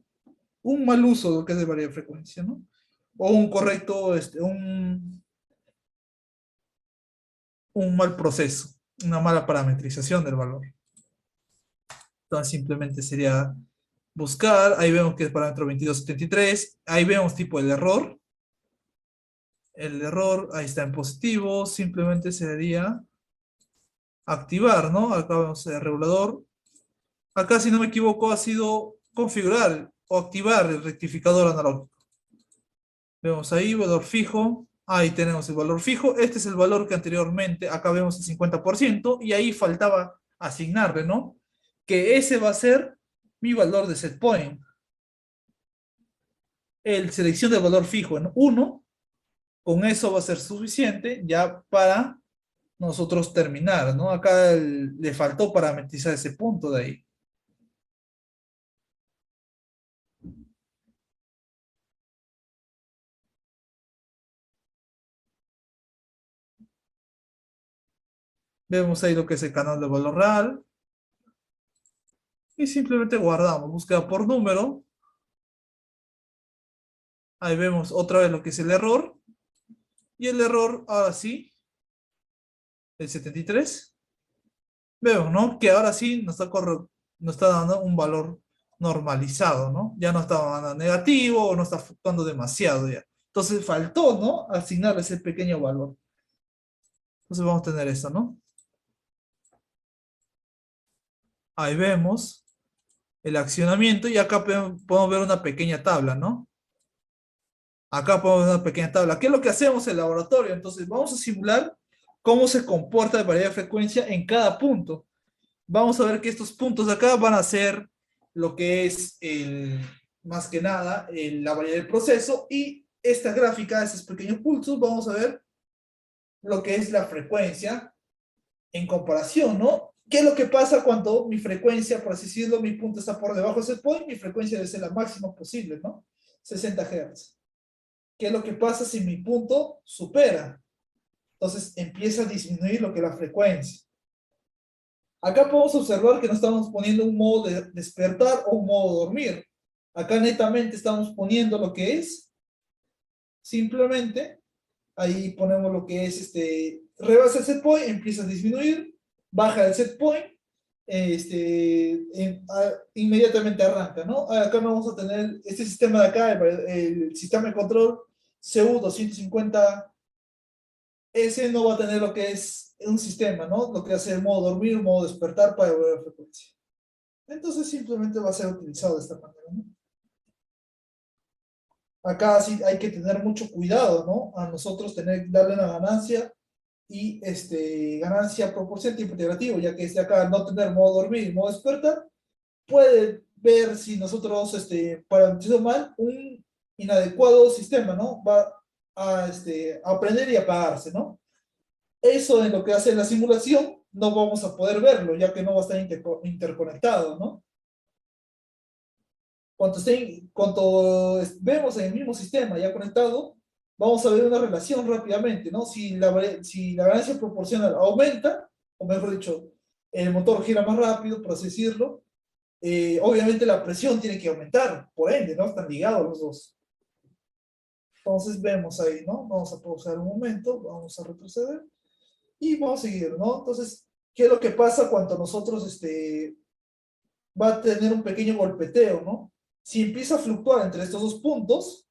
un mal uso de lo que es de variable frecuencia, ¿no? O un correcto, un mal proceso, una mala parametrización del valor. Entonces simplemente sería buscar, ahí vemos que es parámetro 2273, ahí vemos tipo el error, ahí está en positivo, simplemente sería activar, ¿no? Acá vemos el regulador, acá si no me equivoco ha sido configurar o activar el rectificador analógico. Vemos ahí, valor fijo, ahí tenemos el valor fijo, este es el valor que anteriormente, acá vemos el 50%, y ahí faltaba asignarle, ¿no? Que ese va a ser mi valor de set point. El selección del valor fijo en 1, con eso va a ser suficiente ya para nosotros terminar, ¿no? Acá le faltó parametrizar ese punto de ahí. Vemos ahí lo que es el canal de valor real y simplemente guardamos, búsqueda por número. Ahí vemos otra vez lo que es el error. Y el error, ahora sí, el 73. Vemos, ¿no? Que ahora sí nos está dando un valor normalizado, ¿no? Ya no está dando negativo o no está fluctuando demasiado ya. Entonces faltó, ¿no? Asignar ese pequeño valor. Entonces vamos a tener esto, ¿no? Ahí vemos el accionamiento y acá podemos ver una pequeña tabla, ¿no? Acá podemos ver una pequeña tabla. ¿Qué es lo que hacemos en el laboratorio? Entonces vamos a simular cómo se comporta la variedad de frecuencia en cada punto. Vamos a ver que estos puntos de acá van a ser lo que es más que nada la variedad del proceso, y esta gráfica, estos pequeños pulsos, vamos a ver lo que es la frecuencia en comparación, ¿no? ¿Qué es lo que pasa cuando mi frecuencia, por así decirlo, mi punto está por debajo de ese point? Mi frecuencia debe ser la máxima posible, ¿no? 60 Hz. ¿Qué es lo que pasa si mi punto supera? Entonces empieza a disminuir lo que es la frecuencia. Acá podemos observar que no estamos poniendo un modo de despertar o un modo de dormir. Acá netamente estamos poniendo lo que es, simplemente, ahí ponemos lo que es, rebasa el set point, empieza a disminuir, baja el set point, inmediatamente arranca, ¿no? Acá vamos a tener este sistema de acá, el sistema de control CU250, ese no va a tener lo que es un sistema, ¿no? Lo que hace el modo dormir, modo despertar para devolver la frecuencia. Entonces simplemente va a ser utilizado de esta manera, ¿no? Acá sí hay que tener mucho cuidado, ¿no? A nosotros darle una ganancia y ganancia proporcional tiempo integrativo, ya que acá no tener modo dormir y modo despertar, puede ver si nosotros parametrizamos mal un inadecuado sistema, ¿no? Va a aprender y apagarse, ¿no? Eso en lo que hace la simulación no vamos a poder verlo, ya que no va a estar interconectado, ¿no? Vemos en el mismo sistema ya conectado, vamos a ver una relación rápidamente, ¿no? Si la ganancia proporcional aumenta, o mejor dicho, el motor gira más rápido, por así decirlo, obviamente la presión tiene que aumentar, por ende, ¿no? Están ligados los dos. Entonces vemos ahí, ¿no? Vamos a pausar un momento, vamos a retroceder y vamos a seguir, ¿no? Entonces, ¿qué es lo que pasa cuando nosotros, va a tener un pequeño golpeteo, ¿no? Si empieza a fluctuar entre estos dos puntos,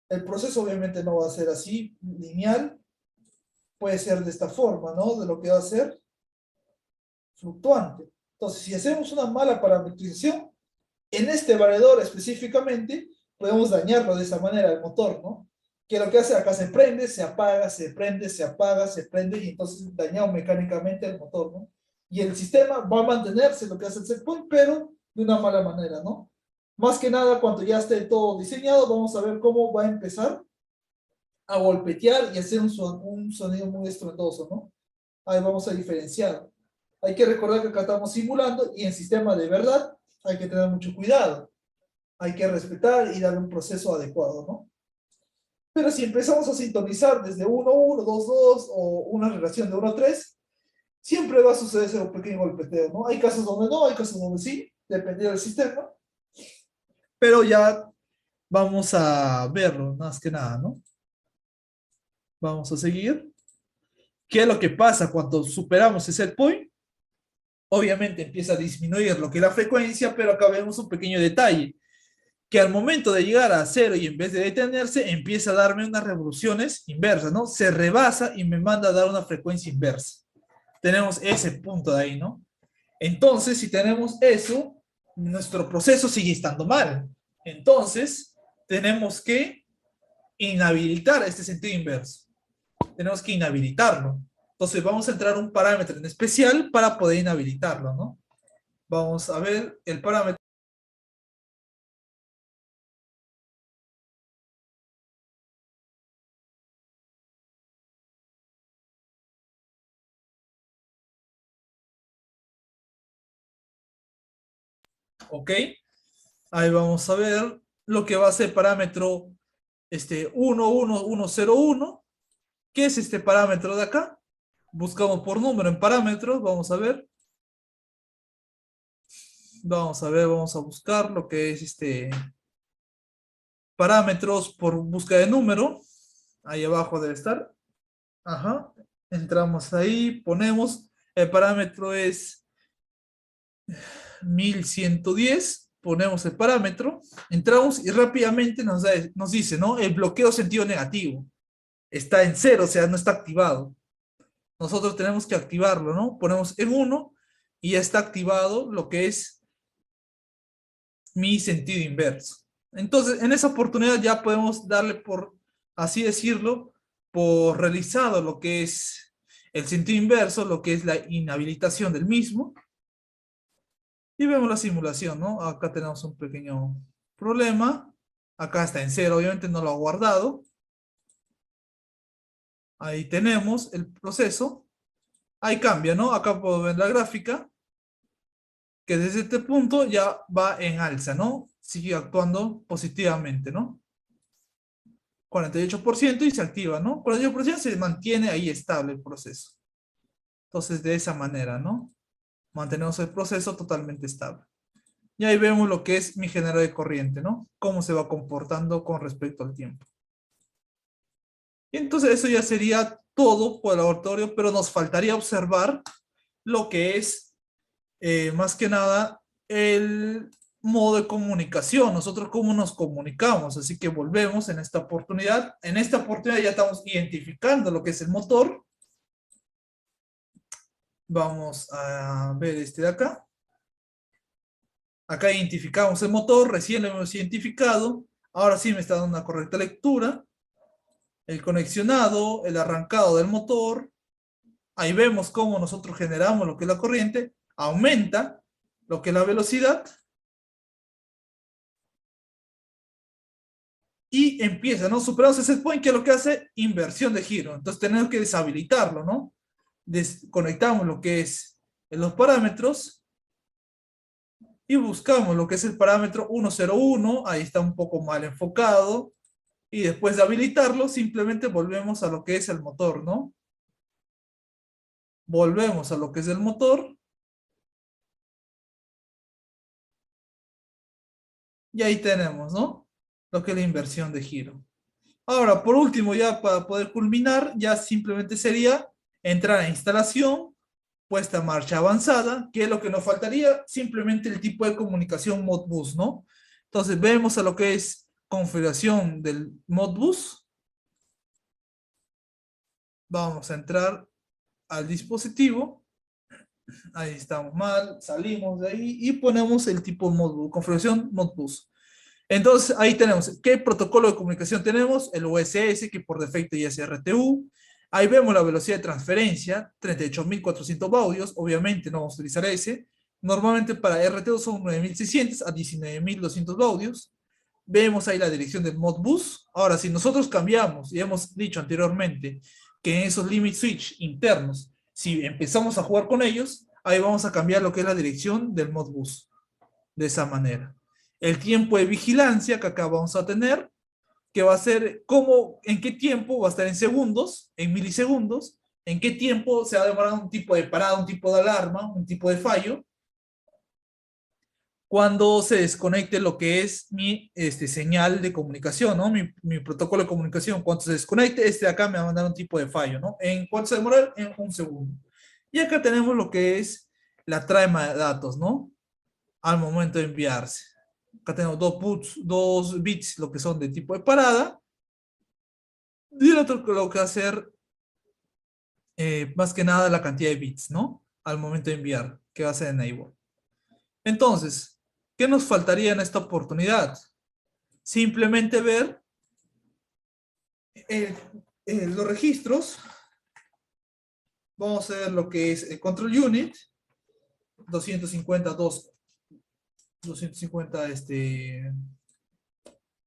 el proceso obviamente no va a ser así, lineal, puede ser de esta forma, ¿no? De lo que va a ser fluctuante. Entonces, si hacemos una mala parametrización, En este variador específicamente, podemos dañarlo de esa manera el motor, ¿no? Que lo que hace acá se prende, se apaga, se prende, se apaga, se prende, y entonces dañamos mecánicamente el motor, ¿no? Y el sistema va a mantenerse lo que hace el set point, pero de una mala manera, ¿no? Más que nada, cuando ya esté todo diseñado, vamos a ver cómo va a empezar a golpetear y hacer un sonido muy estruendoso, ¿no? Ahí vamos a diferenciar. Hay que recordar que acá estamos simulando y en sistema de verdad hay que tener mucho cuidado. Hay que respetar y darle un proceso adecuado, ¿no? Pero si empezamos a sintonizar desde 1-1, 2-2 o una relación de 1-3, siempre va a suceder ese pequeño golpeteo, ¿no? Hay casos donde no, hay casos donde sí, dependiendo del sistema. Pero ya vamos a verlo, más que nada, ¿no? Vamos a seguir. ¿Qué es lo que pasa cuando superamos ese set point? Obviamente empieza a disminuir lo que es la frecuencia, pero acá vemos un pequeño detalle, que al momento de llegar a cero y en vez de detenerse, empieza a darme unas revoluciones inversas, ¿no? Se rebasa y me manda a dar una frecuencia inversa. Tenemos ese punto de ahí, ¿no? Entonces, si tenemos eso, nuestro proceso sigue estando mal. Entonces, tenemos que inhabilitar este sentido inverso. Tenemos que inhabilitarlo. Entonces, vamos a entrar a un parámetro en especial para poder inhabilitarlo, ¿no? Vamos a ver el parámetro. Ok, ahí vamos a ver lo que va a ser el parámetro 11101. ¿Qué es este parámetro de acá? Buscamos por número en parámetros, vamos a ver. Vamos a ver, vamos a buscar lo que es parámetros por búsqueda de número. Ahí abajo debe estar. Ajá. Entramos ahí, ponemos. El parámetro es 1110. Ponemos el parámetro. Entramos y rápidamente nos dice, ¿no? El bloqueo sentido negativo. Está en cero, o sea, no está activado. Nosotros tenemos que activarlo, ¿no? Ponemos en 1 y ya está activado lo que es mi sentido inverso. Entonces, en esa oportunidad ya podemos darle por, así decirlo, por realizado lo que es el sentido inverso, lo que es la inhabilitación del mismo. Y vemos la simulación, ¿no? Acá tenemos un pequeño problema. Acá está en cero, obviamente no lo ha guardado. Ahí tenemos el proceso. Ahí cambia, ¿no? Acá puedo ver la gráfica, que desde este punto ya va en alza, ¿no? Sigue actuando positivamente, ¿no? 48% y se activa, ¿no? 48% se mantiene ahí estable el proceso. Entonces, de esa manera, ¿no? Mantenemos el proceso totalmente estable. Y ahí vemos lo que es mi generador de corriente, ¿no? Cómo se va comportando con respecto al tiempo. Y entonces eso ya sería todo por el laboratorio, pero nos faltaría observar lo que es, más que nada, el modo de comunicación, nosotros cómo nos comunicamos, así que volvemos en esta oportunidad. En esta oportunidad ya estamos identificando lo que es el motor. Vamos a ver este de acá. Acá identificamos el motor, recién lo hemos identificado. Ahora sí me está dando una correcta lectura. El conexionado, el arrancado del motor. Ahí vemos cómo nosotros generamos lo que es la corriente. Aumenta lo que es la velocidad. Y empieza, ¿no? Superamos ese set point, que es lo que hace inversión de giro. Entonces tenemos que deshabilitarlo, ¿no? Desconectamos lo que es los parámetros y buscamos lo que es el parámetro 101. Ahí está un poco mal enfocado. Y después de habilitarlo, simplemente volvemos a lo que es el motor, ¿no? Volvemos a lo que es el motor. Y ahí tenemos, ¿no? Lo que es la inversión de giro. Ahora, por último, ya para poder culminar, ya simplemente sería entrar a instalación, puesta en marcha avanzada, que es lo que nos faltaría, simplemente el tipo de comunicación Modbus, ¿no? Entonces, vemos a lo que es configuración del Modbus. Vamos a entrar al dispositivo. Ahí estamos mal, salimos de ahí y ponemos el tipo Modbus, configuración Modbus. Entonces, ahí tenemos, ¿qué protocolo de comunicación tenemos? El USS, que por defecto ya es RTU. Ahí vemos la velocidad de transferencia, 38.400 baudios, obviamente no vamos a utilizar ese. Normalmente para RTU son 9.600 a 19.200 baudios. Vemos ahí la dirección del Modbus. Ahora, si nosotros cambiamos, y hemos dicho anteriormente, que en esos limit switch internos, si empezamos a jugar con ellos, ahí vamos a cambiar lo que es la dirección del Modbus. De esa manera. El tiempo de vigilancia que acá vamos a tener, que va a ser cómo, en qué tiempo, va a estar en segundos, en milisegundos, en qué tiempo se va a demorar un tipo de parada, un tipo de alarma, un tipo de fallo, cuando se desconecte lo que es mi señal de comunicación, ¿no? Mi protocolo de comunicación. Cuando se desconecte, de acá me va a mandar un tipo de fallo, ¿no? ¿En cuánto se demora? En un segundo. Y acá tenemos lo que es la trama de datos, ¿no? Al momento de enviarse. Acá tenemos dos bits, lo que son de tipo de parada, y el otro lo que va a hacer más que nada la cantidad de bits, ¿no? Al momento de enviar, que va a ser enable. Entonces, ¿qué nos faltaría en esta oportunidad? Simplemente ver eh, los registros. Vamos a ver lo que es el control unit, 250, 250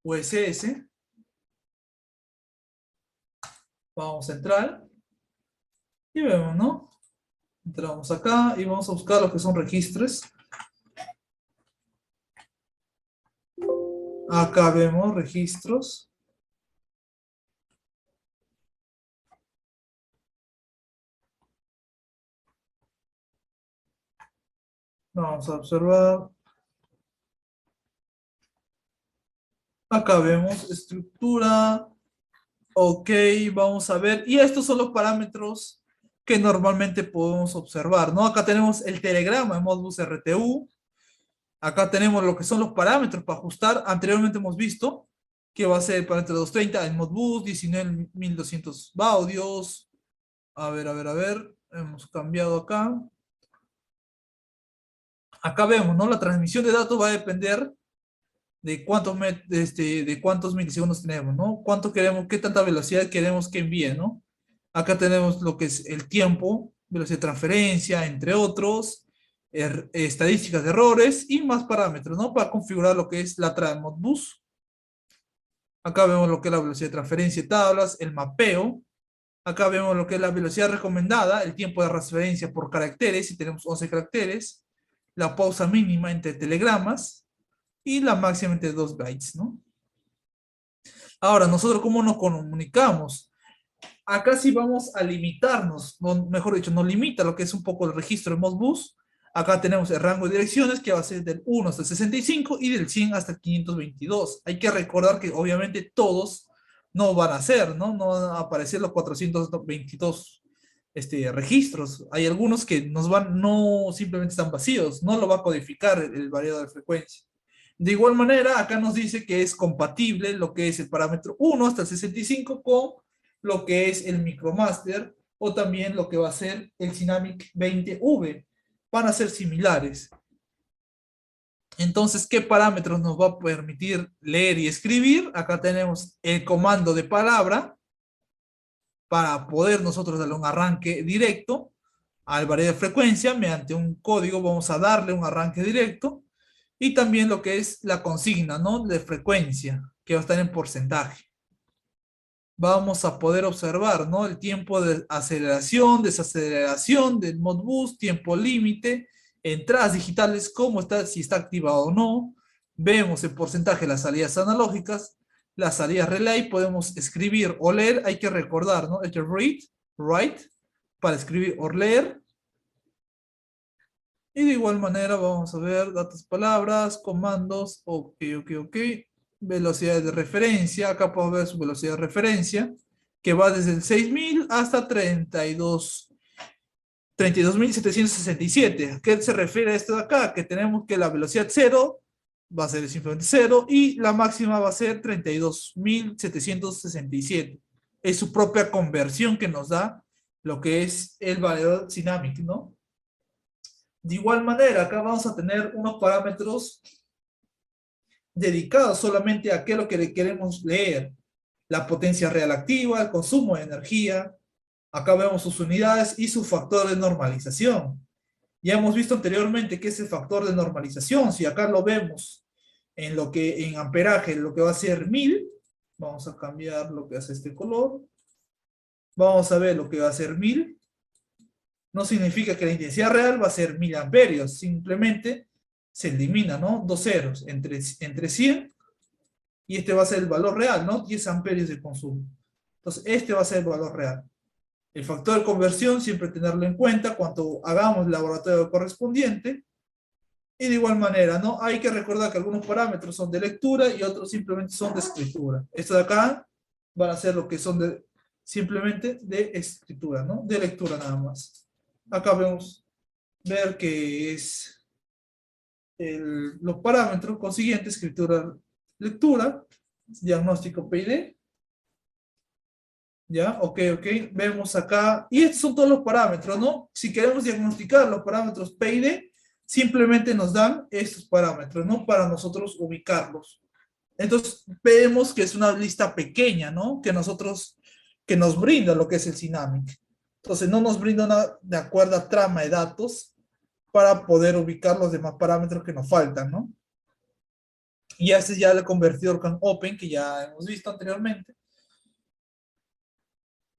USS. Vamos a entrar y vemos, ¿no? Entramos acá y vamos a buscar lo que son registros. Acá vemos registros. Vamos a observar. Acá vemos estructura. Ok, vamos a ver. Y estos son los parámetros que normalmente podemos observar, ¿no? Acá tenemos el telegrama en Modbus RTU. Acá tenemos lo que son los parámetros para ajustar. Anteriormente hemos visto que va a ser el parámetro 230 en Modbus, 19.200 baudios. A ver, a ver, a ver. Hemos cambiado acá. Acá vemos, ¿no? La transmisión de datos va a depender de cuántos milisegundos tenemos, ¿no? Cuánto queremos, qué tanta velocidad queremos que envíe, ¿no? Acá tenemos lo que es el tiempo, velocidad de transferencia, entre otros, estadísticas de errores y más parámetros, ¿no? Para configurar lo que es la trama Modbus. Acá vemos lo que es la velocidad de transferencia de tablas, el mapeo. Acá vemos lo que es la velocidad recomendada, el tiempo de transferencia por caracteres, si tenemos 11 caracteres, la pausa mínima entre telegramas y la máxima entre 2 bytes, ¿no? Ahora, nosotros cómo nos comunicamos. Acá sí vamos a limitarnos, mejor dicho, nos limita lo que es un poco el registro de Modbus. Acá tenemos el rango de direcciones que va a ser del 1 hasta el 65 y del 100 hasta el 522. Hay que recordar que obviamente todos no van a ser, ¿no? No van a aparecer los 422 registros. Hay algunos que nos van, no simplemente están vacíos, no lo va a codificar el variador de frecuencia. De igual manera, acá nos dice que es compatible lo que es el parámetro 1 hasta el 65 con lo que es el Micromaster o también lo que va a ser el Dynamic 20V. Van a ser similares. Entonces, ¿qué parámetros nos va a permitir leer y escribir? Acá tenemos el comando de palabra para poder nosotros darle un arranque directo al variedad de frecuencia. Mediante un código vamos a darle un arranque directo. Y también lo que es la consigna, ¿no? De frecuencia, que va a estar en porcentaje. Vamos a poder observar, ¿no? El tiempo de aceleración, desaceleración del Modbus, tiempo límite, entradas digitales, cómo está, si está activado o no. Vemos el porcentaje de las salidas analógicas, las salidas relay, podemos escribir o leer, hay que recordar, ¿no? Hay que read, write, para escribir o leer. Y de igual manera vamos a ver datos, palabras, comandos, ok. Velocidad de referencia, acá podemos ver su velocidad de referencia, que va desde el 6.000 hasta 32.767. ¿A qué se refiere esto de acá? Que tenemos que la velocidad 0 va a ser simplemente 0 y la máxima va a ser 32.767. Es su propia conversión que nos da lo que es el variador Dynamic, ¿no? De igual manera, acá vamos a tener unos parámetros dedicados solamente a qué es lo que le queremos leer. La potencia real activa, el consumo de energía. Acá vemos sus unidades y su factor de normalización. Ya hemos visto anteriormente qué es el factor de normalización. Si acá lo vemos en amperaje, lo que va a ser 1000, vamos a cambiar lo que hace este color. Vamos a ver lo que va a ser 1000. No significa que la intensidad real va a ser 1000 amperios, simplemente se elimina, ¿no? Dos ceros entre 100 y este va a ser el valor real, ¿no? 10 amperios de consumo. Entonces, este va a ser el valor real. El factor de conversión, siempre tenerlo en cuenta cuando hagamos el laboratorio correspondiente. Y de igual manera, ¿no? Hay que recordar que algunos parámetros son de lectura y otros simplemente son de escritura. Estos de acá van a ser lo que son simplemente de escritura, ¿no? De lectura nada más. Acá vemos ver que es los parámetros consiguientes, escritura, lectura, diagnóstico PID. ¿Ya? Ok. Vemos acá, y estos son todos los parámetros, ¿no? Si queremos diagnosticar los parámetros PID, simplemente nos dan estos parámetros, ¿no? Para nosotros ubicarlos. Entonces, vemos que es una lista pequeña, ¿no? Que nos brinda lo que es el Sinamic. Entonces, no nos brinda una de acuerdo a trama de datos para poder ubicar los demás parámetros que nos faltan, ¿no? Y este es ya el convertidor con Open, que ya hemos visto anteriormente.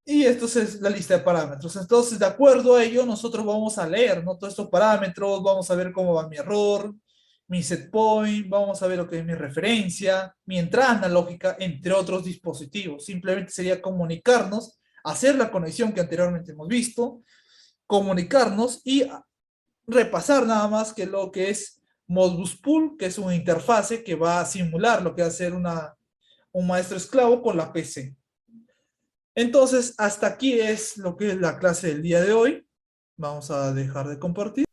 Y esto es la lista de parámetros. Entonces, de acuerdo a ello, nosotros vamos a leer, ¿no? Todos estos parámetros, vamos a ver cómo va mi error, mi set point, vamos a ver lo que es mi referencia, mi entrada analógica, entre otros dispositivos. Simplemente sería comunicarnos, hacer la conexión que anteriormente hemos visto, comunicarnos y repasar nada más que lo que es Modbus Pool, que es una interfase que va a simular lo que va a ser un maestro esclavo con la PC. Entonces, hasta aquí es lo que es la clase del día de hoy. Vamos a dejar de compartir.